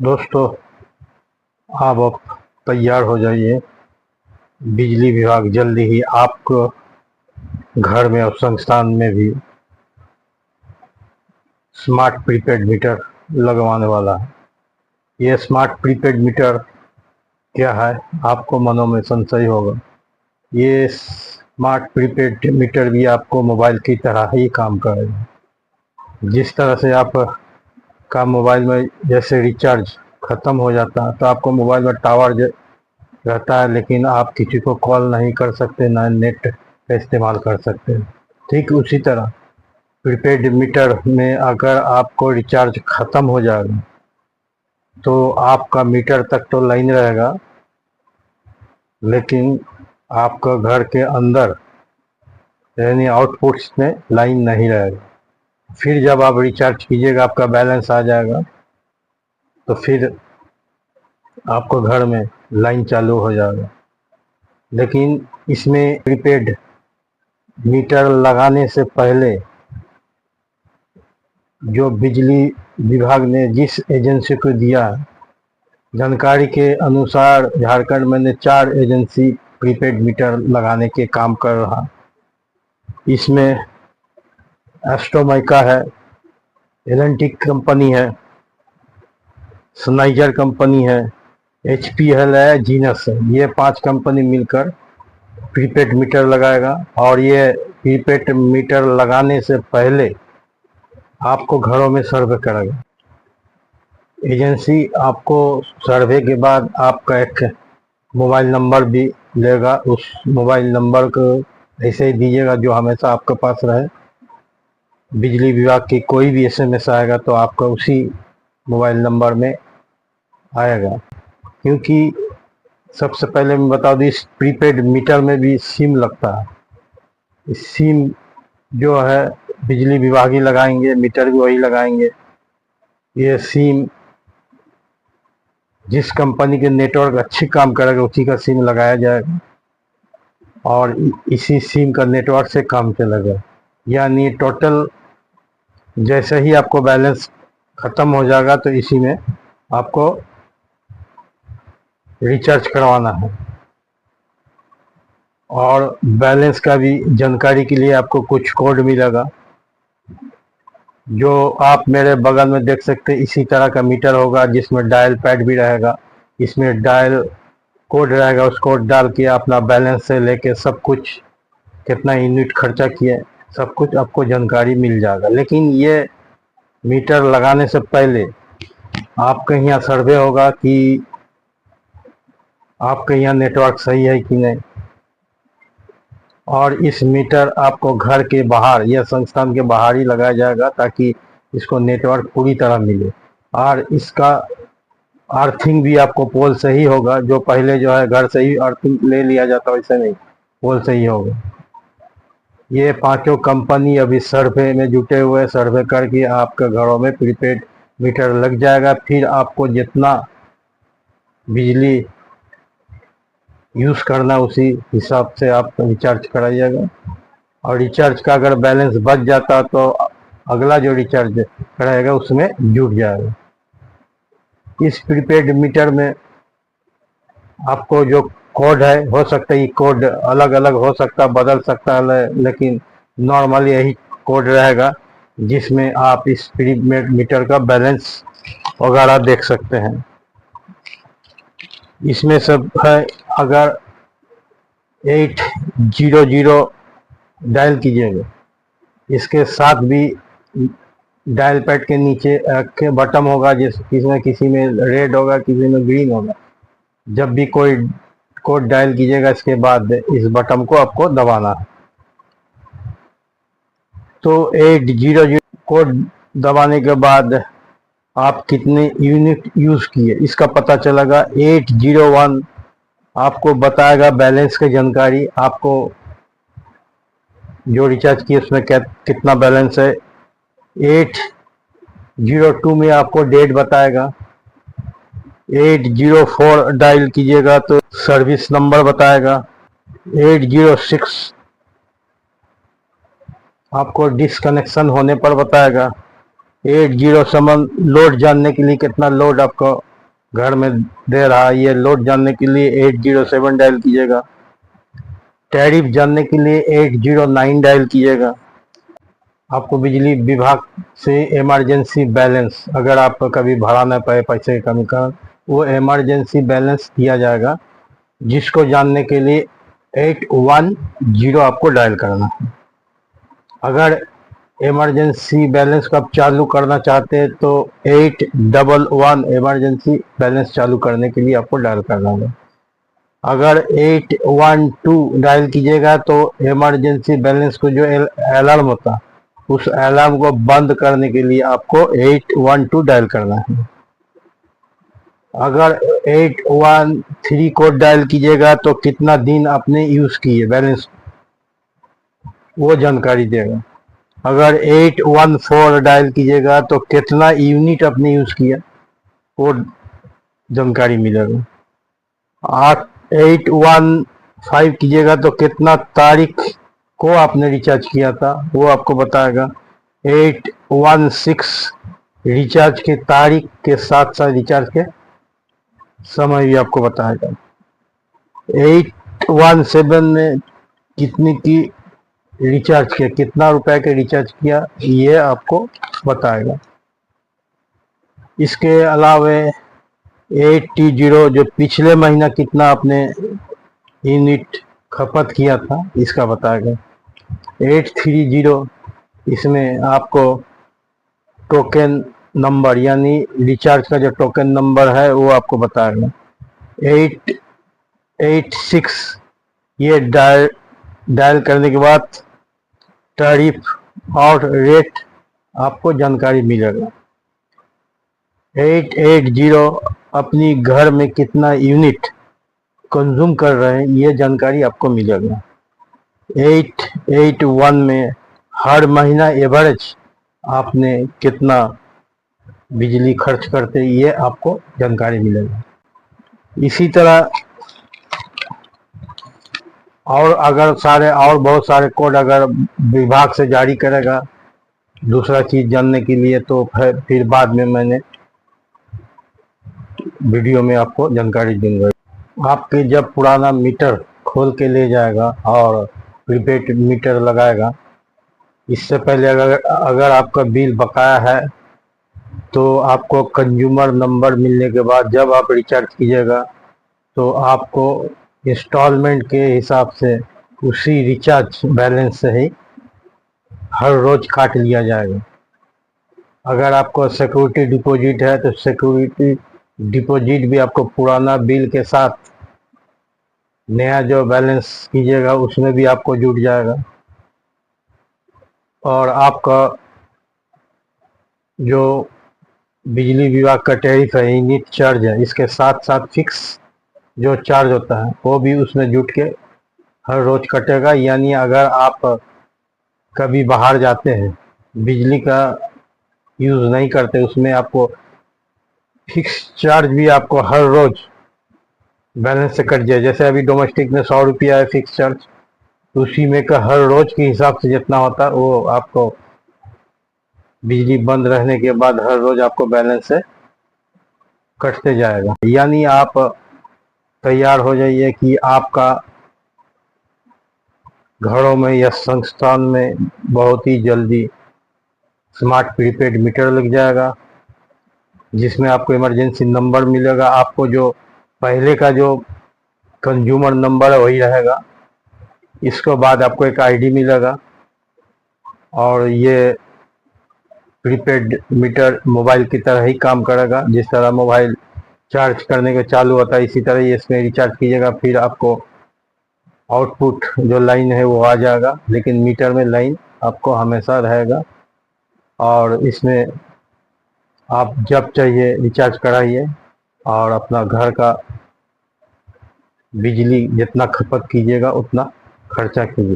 दोस्तों, आप अब तैयार हो जाइए। बिजली विभाग जल्दी ही आपको घर में और संस्थान में भी स्मार्ट प्रीपेड मीटर लगवाने वाला है। ये स्मार्ट प्रीपेड मीटर क्या है, आपको मनों में संशय होगा। ये स्मार्ट प्रीपेड मीटर भी आपको मोबाइल की तरह ही काम करेगा। जिस तरह से आप का मोबाइल में जैसे रिचार्ज ख़त्म हो जाता है तो आपको मोबाइल में टावर रहता है, लेकिन आप किसी को कॉल नहीं कर सकते, ना नेट का इस्तेमाल कर सकते। ठीक उसी तरह प्रीपेड मीटर में अगर आपको रिचार्ज ख़त्म हो जाएगा तो आपका मीटर तक तो लाइन रहेगा, लेकिन आपका घर के अंदर यानी आउटपुट्स में लाइन नहीं रहेगा। फिर जब आप रिचार्ज कीजिएगा, आपका बैलेंस आ जाएगा तो फिर आपको घर में लाइन चालू हो जाएगा। लेकिन इसमें प्रीपेड मीटर लगाने से पहले जो बिजली विभाग ने जिस एजेंसी को दिया, जानकारी के अनुसार झारखंड में 4 एजेंसी प्रीपेड मीटर लगाने के काम कर रहा। इसमें एस्ट्रोमाइका है, एल&टी कंपनी है, स्नाइजर कंपनी है, HPL है, जीनस है। ये 5 कंपनी मिलकर प्रीपेड मीटर लगाएगा। और ये प्रीपेड मीटर लगाने से पहले आपको घरों में सर्वे करेगा। एजेंसी आपको सर्वे के बाद आपका एक मोबाइल नंबर भी लेगा। उस मोबाइल नंबर को ऐसे ही दीजिएगा जो हमेशा आपके पास रहे। बिजली विभाग की कोई भी SMS आएगा तो आपका उसी मोबाइल नंबर में आएगा। क्योंकि सबसे पहले मैं बता दूँ, इस प्रीपेड मीटर में भी सिम लगता है। इस सिम जो है बिजली विभाग ही लगाएंगे, मीटर भी वही लगाएंगे। ये सिम जिस कंपनी के नेटवर्क अच्छी काम करेगा उसी का सिम लगाया जाएगा और इसी सिम का नेटवर्क से काम चलेगा। यानी टोटल जैसे ही आपको बैलेंस ख़त्म हो जाएगा तो इसी में आपको रिचार्ज करवाना है। और बैलेंस का भी जानकारी के लिए आपको कुछ कोड मिलेगा, जो आप मेरे बगल में देख सकते हैं। इसी तरह का मीटर होगा जिसमें डायल पैड भी रहेगा। इसमें डायल कोड रहेगा, उस कोड डाल के अपना बैलेंस से लेके सब कुछ, कितना यूनिट खर्चा किए, सब कुछ आपको जानकारी मिल जाएगा। लेकिन ये मीटर लगाने से पहले आपके यहाँ सर्वे होगा कि आपके यहाँ नेटवर्क सही है कि नहीं। और इस मीटर आपको घर के बाहर या संस्थान के बाहर ही लगाया जाएगा ताकि इसको नेटवर्क पूरी तरह मिले। और इसका अर्थिंग भी आपको पोल से ही होगा, जो पहले जो है घर से ही अर्थिंग ले लिया जाता, वैसे नहीं, पोल से ही होगा। ये 5 कंपनी अभी सर्वे में जुटे हुए, सर्वे करके आपके घरों में प्रीपेड मीटर लग जाएगा। फिर आपको जितना बिजली यूज़ करना उसी हिसाब से आप रिचार्ज कराइएगा। और रिचार्ज का अगर बैलेंस बच जाता तो अगला जो रिचार्ज कराएगा उसमें जुड़ जाएगा। इस प्रीपेड मीटर में आपको जो कोड है, हो सकता है ये कोड अलग अलग हो सकता, बदल सकता है, लेकिन नॉर्मल यही कोड रहेगा जिसमें आप इस प्रीपेड मीटर का बैलेंस वगैरह देख सकते हैं। इसमें सब है, अगर 800 डायल कीजिएगा, इसके साथ भी डायल पैड के नीचे के बटन होगा, जिसमें किसी में रेड होगा, किसी में ग्रीन होगा। जब भी कोई कोड डायल कीजिएगा इसके बाद इस बटन को आपको दबाना है। तो 800 कोड दबाने के बाद आप कितने यूनिट यूज़ किए इसका पता चलेगा। 801 आपको बताएगा बैलेंस की जानकारी, आपको जो रिचार्ज किए उसमें कितना बैलेंस है। 802 में आपको डेट बताएगा। 804 डायल कीजिएगा तो सर्विस नंबर बताएगा। 806 आपको डिसकनेक्शन होने पर बताएगा। 807 लोड जानने के लिए कितना लोड आपको घर में दे रहा है, ये लोड जानने के लिए 807 डायल कीजिएगा। टैरिफ जानने के लिए 809 डायल कीजिएगा। आपको बिजली विभाग से इमरजेंसी बैलेंस, अगर आप कभी भरा न पाए पैसे की कमी का, वो इमरजेंसी बैलेंस दिया जाएगा, जिसको जानने के लिए 810 आपको डायल करना है। अगर इमरजेंसी बैलेंस को आप चालू करना चाहते हैं तो 811 इमरजेंसी बैलेंस चालू करने के लिए आपको डायल करना होगा। अगर 812 डायल कीजिएगा तो इमरजेंसी बैलेंस को जो अलार्म होता है, उस अलार्म को बंद करने के लिए आपको 812 डायल करना है। अगर 813 कोड डायल कीजिएगा तो कितना दिन आपने यूज किए बैलेंस, वो जानकारी देगा। अगर 814 डायल कीजिएगा तो कितना यूनिट आपने यूज किया, वो जानकारी मिलेगा। 815 कीजिएगा तो कितना तारीख को आपने रिचार्ज किया था, वो आपको बताएगा। 816 रिचार्ज की तारीख के साथ साथ रिचार्ज के समय भी आपको बताएगा। 817 में कितनी की रिचार्ज किया, कितना रुपए के रिचार्ज किया, ये आपको बताएगा। इसके अलावा 820 जो पिछले महीना कितना आपने यूनिट खपत किया था, इसका बताएगा। 830 इसमें आपको टोकन नंबर यानी रिचार्ज का जो टोकन नंबर है वो आपको बताएगा। 886 ये डायल करने के बाद टैरिफ और रेट आपको जानकारी मिलेगा। 880 अपनी घर में कितना यूनिट कंज्यूम कर रहे हैं, ये जानकारी आपको मिलेगा। 881 में हर महीना एवरेज आपने कितना बिजली खर्च करते, ये आपको जानकारी मिलेगा। इसी तरह और अगर बहुत सारे कोड अगर विभाग से जारी करेगा दूसरा चीज जानने के लिए, तो फिर बाद में मैंने वीडियो में आपको जानकारी दूंगा। आपके जब पुराना मीटर खोल के ले जाएगा और प्रीपेड मीटर लगाएगा, इससे पहले अगर आपका बिल बकाया है तो आपको कंज्यूमर नंबर मिलने के बाद जब आप रिचार्ज कीजिएगा तो आपको इंस्टॉलमेंट के हिसाब से उसी रिचार्ज बैलेंस से ही हर रोज काट लिया जाएगा। अगर आपको सिक्योरिटी डिपॉजिट है तो सिक्योरिटी डिपॉजिट भी आपको पुराना बिल के साथ नया जो बैलेंस कीजिएगा उसमें भी आपको जुड़ जाएगा। और आपका जो बिजली विभाग का टैरिफ है, यूनिट चार्ज है, इसके साथ साथ फिक्स जो चार्ज होता है वो भी उसमें जुट के हर रोज कटेगा। यानी अगर आप कभी बाहर जाते हैं, बिजली का यूज़ नहीं करते, उसमें आपको फिक्स चार्ज भी आपको हर रोज बैलेंस से कट जाए। जैसे अभी डोमेस्टिक में 100 रुपया है फिक्स चार्ज, तो उसी में का हर रोज के हिसाब से जितना होता है वो आपको बिजली बंद रहने के बाद हर रोज आपको बैलेंस से कटते जाएगा। यानी आप तैयार हो जाइए कि आपका घरों में या संस्थान में बहुत ही जल्दी स्मार्ट प्रीपेड मीटर लग जाएगा, जिसमें आपको इमरजेंसी नंबर मिलेगा। आपको जो पहले का जो कंज्यूमर नंबर है वही रहेगा, इसके बाद आपको एक आईडी मिलेगा। और ये प्रीपेड मीटर मोबाइल की तरह ही काम करेगा। जिस तरह मोबाइल चार्ज करने के चालू होता है, इसी तरह ये इसमें रिचार्ज कीजिएगा, फिर आपको आउटपुट जो लाइन है वो आ जाएगा, लेकिन मीटर में लाइन आपको हमेशा रहेगा। और इसमें आप जब चाहिए रिचार्ज कराइए और अपना घर का बिजली जितना खपत कीजिएगा उतना खर्चा कीजिए।